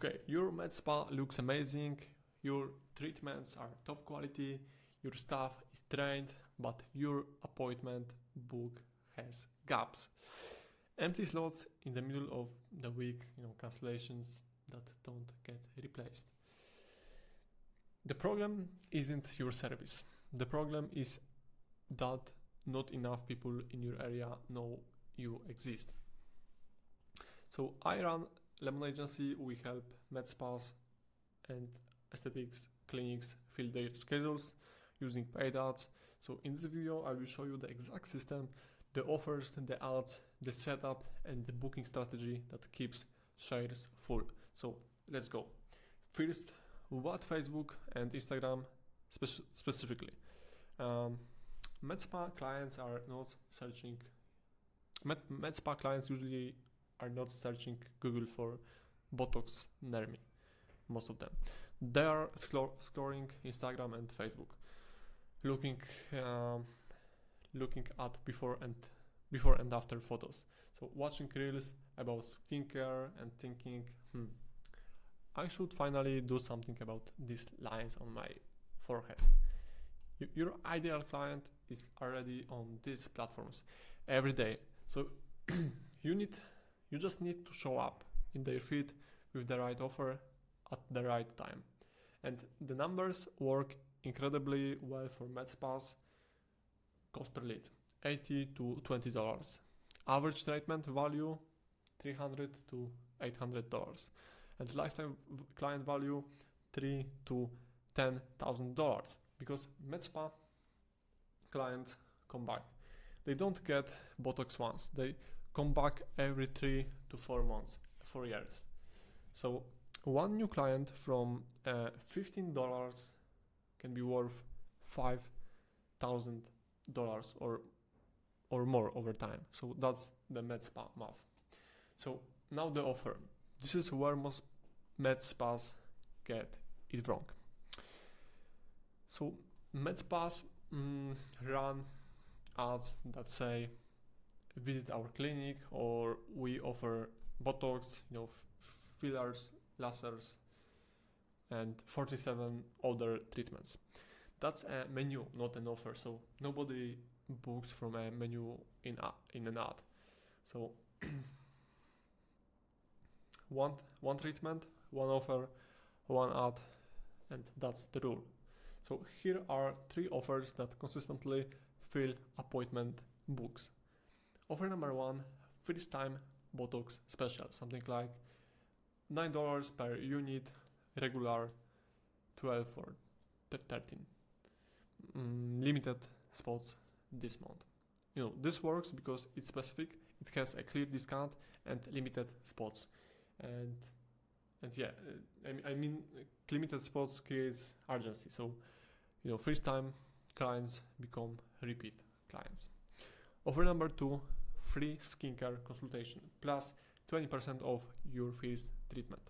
Okay, your med spa looks amazing, your treatments are top quality, your staff is trained, but your appointment book has gaps. Empty slots in the middle of the week, cancellations that don't get replaced. The problem isn't your service. The problem is that not enough people in your area know you exist. So I run Lemon Agency. We help med spas and aesthetics clinics fill their schedules using paid ads. So in this video, I will show you the exact system, the offers, the ads, the setup, and the booking strategy that keeps shares full. So let's go. First, what Facebook and Instagram specifically? Med spa clients are not searching. Med spa clients usually are not searching Google for Botox near me. Most of them, they are scrolling Instagram and Facebook, looking at before and after photos. So watching reels about skincare and thinking, I should finally do something about these lines on my forehead. Your ideal client is already on these platforms every day. So you just need to show up in their feed with the right offer at the right time. And the numbers work incredibly well for med spas. Cost per lead, $80 to $20. Average treatment value, $300 to $800. And lifetime client value, $3,000 to $10,000. Because med spa clients come back. They don't get Botox once. They come back every 3 to 4 months, 4 years. So one new client from $15 can be worth $5,000 or more over time. So that's the med spa math. So now the offer. This is where most med spas get it wrong. So med spas run ads that say visit our clinic, or we offer Botox, fillers, lasers, and 47 other treatments. That's a menu, not an offer. So nobody books from a menu in an ad. So one treatment, one offer, one ad, and that's the rule. So here are 3 offers that consistently fill appointment books. Offer number 1, first time Botox special, something like $9 per unit, regular 12 or 13. Limited spots this month. This works because it's specific, it has a clear discount and limited spots. And yeah, I mean limited spots creates urgency. So, first time clients become repeat clients. Offer number 2, free skincare consultation plus 20% of your first treatment.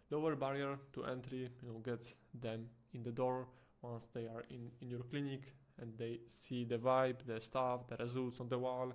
Lower barrier to entry, gets them in the door once they are in your clinic and they see the vibe, the stuff, the results on the wall,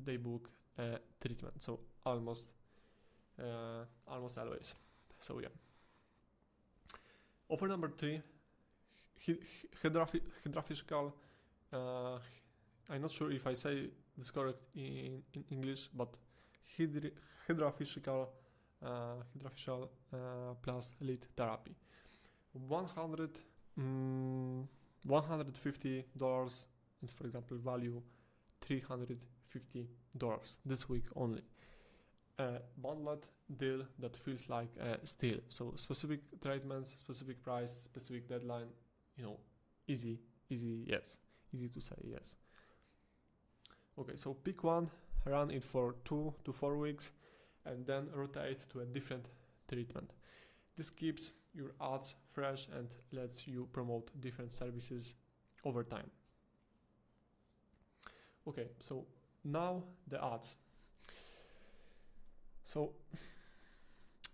they book a treatment. So almost always. So yeah. Offer number 3, Hydrafacial. I'm not sure if I say this correct in English, but Hydrafacial plus LED therapy. $150 and, for example, value $350 this week only. A bundled deal that feels like a steal. So specific treatments, specific price, specific deadline. Easy yes. Easy to say yes. Okay, so pick one, run it for 2 to 4 weeks, and then rotate to a different treatment. This keeps your ads fresh and lets you promote different services over time. Okay, so now the ads. So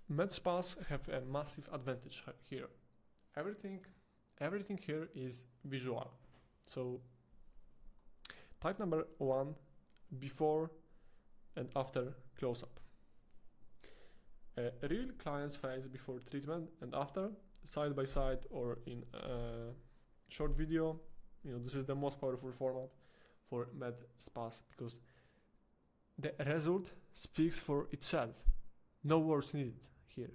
med spas have a massive advantage here. Everything here is visual. So type number 1, before and after close-up. a real client's face before treatment and after, side by side or in a short video. This is the most powerful format for med spas because the result speaks for itself. No words needed here.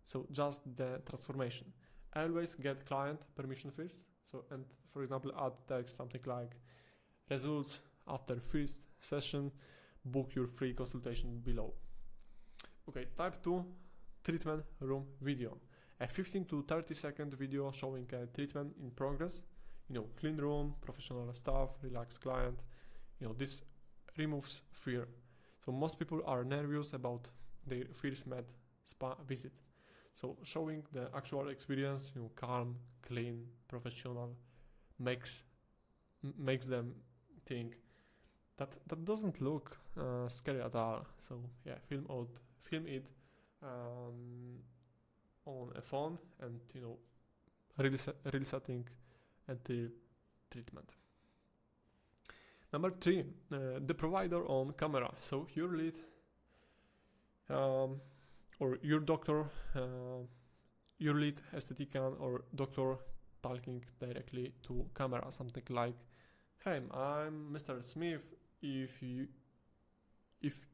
So just the transformation. Always get client permission first. So, and for example, add text something like results after first session, book your free consultation below. Okay, type 2, treatment room video. A 15 to 30 second video showing a treatment in progress. Clean room, professional staff, relaxed client. This removes fear. So most people are nervous about their first med spa visit. So showing the actual experience, calm, clean, professional, makes them think that doesn't look scary at all. So yeah, film it on a phone and really setting until treatment. Number 3, the provider on camera. So your lead or your doctor, your lead esthetician or doctor talking directly to camera, something like, "Hey, I'm Mr. Smith. If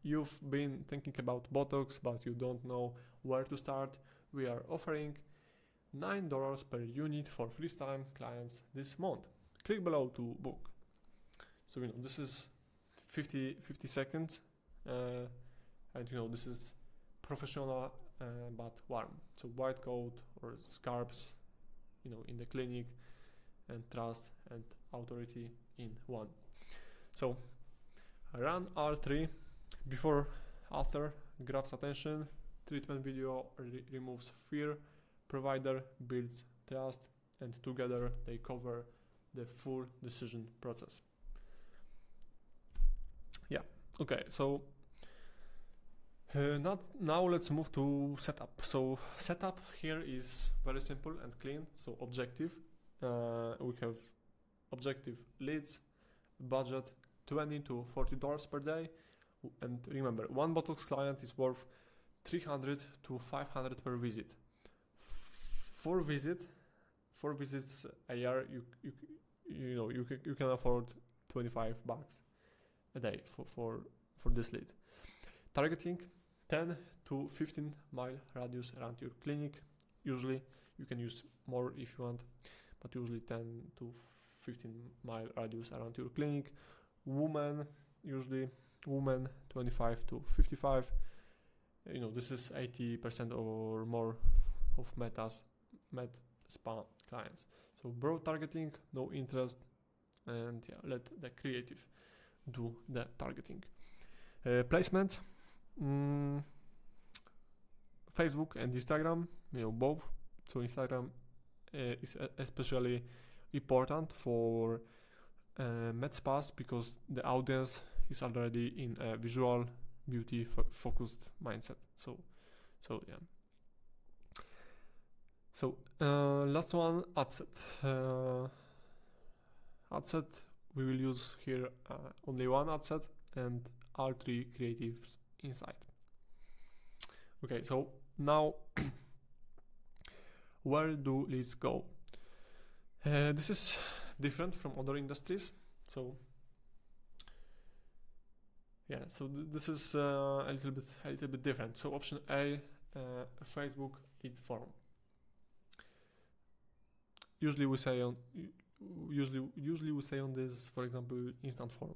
you've been thinking about Botox but you don't know where to start, we are offering $9 per unit for first-time clients this month. Click below to book." So this is 50 seconds, and this is professional but warm. So white coat or scarves, in the clinic, and trust and authority in one. So run all 3 before, after, grabs attention, treatment video removes fear, provider builds trust, and together they cover the full decision process. Yeah, okay, so now let's move to setup. So setup here is very simple and clean. So objective, we have objective leads, budget $20 to $40 per day, and remember, one Botox client is worth $300 to $500 per visit. For visits a year, you can afford $25 a day for this lead. Targeting 10 to 15 mile radius around your clinic. Usually you can use more if you want, but usually 10 to 15 mile radius around your clinic. Usually women 25 to 55. This is 80% or more of med spa clients. So broad targeting, no interest, and let the creative do the targeting. Placements, Facebook and Instagram, both. So Instagram is especially important for med spas because the audience is already in a visual beauty focused mindset. So yeah. So last one, ad set. Ad set, we will use here only one ad set and all 3 creatives inside. Okay, so now where do leads go? This is different from other industries. So yeah, so this is a little bit different. So option A, Facebook lead form. Usually we say on this, for example, instant form.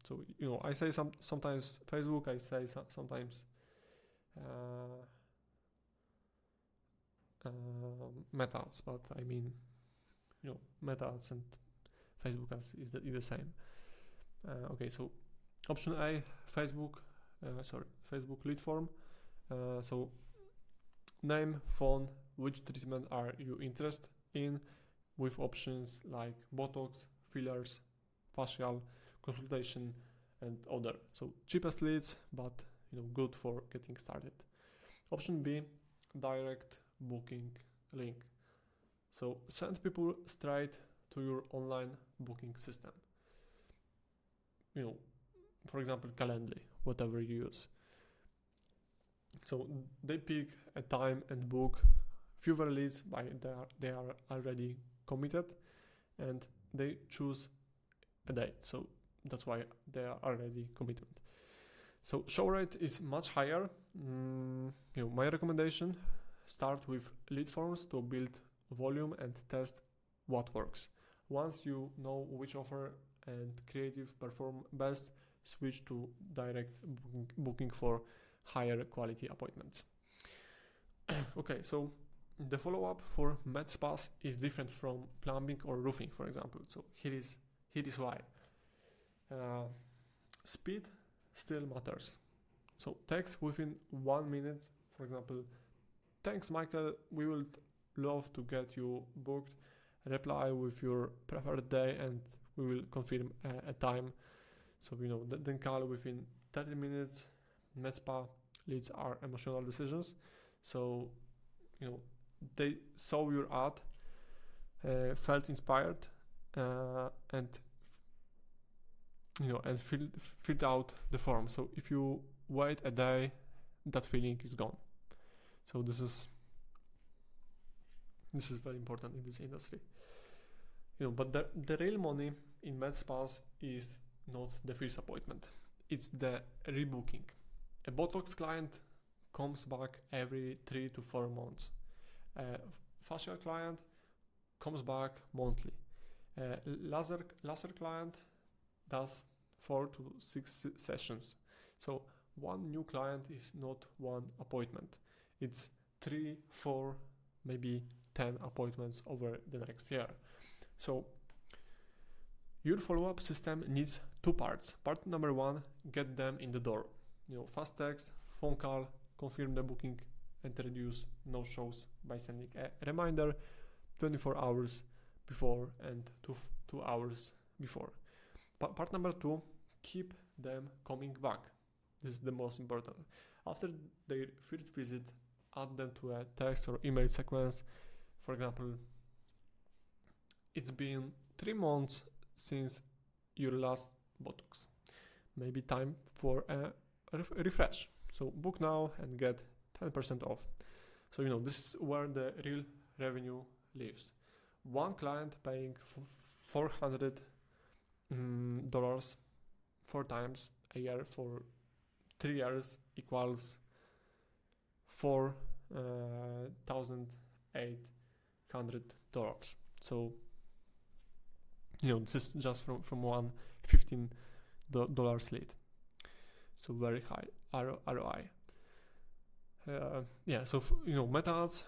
So I say sometimes Facebook, I say sometimes Meta ads, but I mean Meta ads and Facebook ads is the same. Okay, so option A, Facebook lead form. So name, phone, which treatment are you interested in, with options like Botox, fillers, facial, consultation, and other. So cheapest leads, but good for getting started. Option B, direct booking link. So send people straight to your online booking system. For example, Calendly, whatever you use. So they pick a time and book fewer leads by they are already committed, and they choose a date. So that's why they are already committed. So show rate is much higher. My recommendation: start with lead forms to build volume and test what works. Once you know which offer and creative perform best, switch to direct booking for higher quality appointments. Okay, so the follow-up for med spas is different from plumbing or roofing, for example. So here is why. Speed still matters. So text within 1 minute, for example, thanks Michael, we would love to get you booked. Reply with your preferred day and we will confirm a time. So then call within 30 minutes. Med spa leads are emotional decisions. So they saw your ad, felt inspired, and filled out the form. So if you wait a day, that feeling is gone. So this is very important in this industry. But the real money in med spas is not the first appointment. It's the rebooking. A Botox client comes back every 3 to 4 months. A facial client comes back monthly. A laser client does 4 to 6 sessions. So one new client is not one appointment. It's 3, 4, maybe 10 appointments over the next year. So your follow-up system needs 2 parts. Part number 1, get them in the door. Fast text, phone call, confirm the booking, and reduce no-shows by sending a reminder 24 hours before and 2 hours before. Part number 2, keep them coming back. This is the most important. After their first visit, add them to a text or email sequence. For example, it's been 3 months since your last Botox. Maybe time for a refresh. So book now and get 10% off. So this is where the real revenue lives. One client paying $400 4 times a year for 3 years equals $4,800. So this is just from one $15 lead. So very high ROI. So meta ads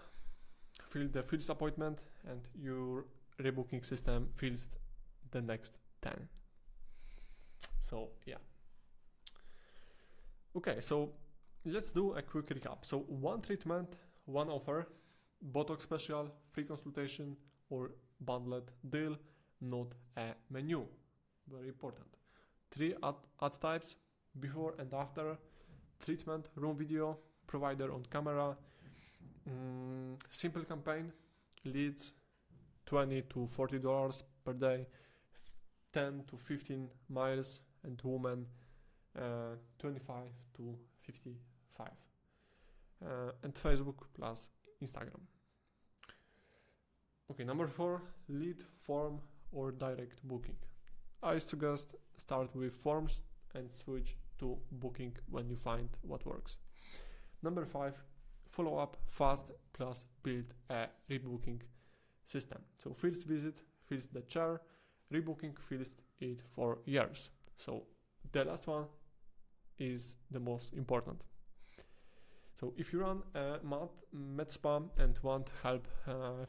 fill the first appointment and your rebooking system fills the next 10. So okay, so let's do a quick recap. So one treatment, one offer, Botox special, free consultation or bundled deal, not a menu. Very important. 3 ad types, before and after, treatment, room video, provider on camera, simple campaign, leads $20 to $40 per day, 10 to 15 miles, and women 25 to 55, and Facebook plus Instagram. Okay, number 4, lead form or direct booking. I suggest start with forms and switch to booking when you find what works. Number 5, follow up fast plus build a rebooking system. So first visit fills the chair, rebooking fills it for years. So the last one is the most important. So if you run a med spa and want help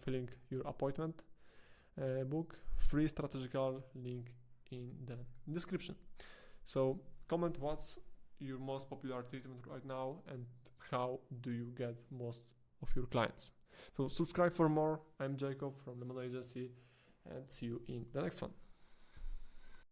filling your appointment, book free strategical link in the description. So comment what's your most popular treatment right now and how do you get most of your clients. So subscribe for more. I'm Jacob from the Model Agency and see you in the next one.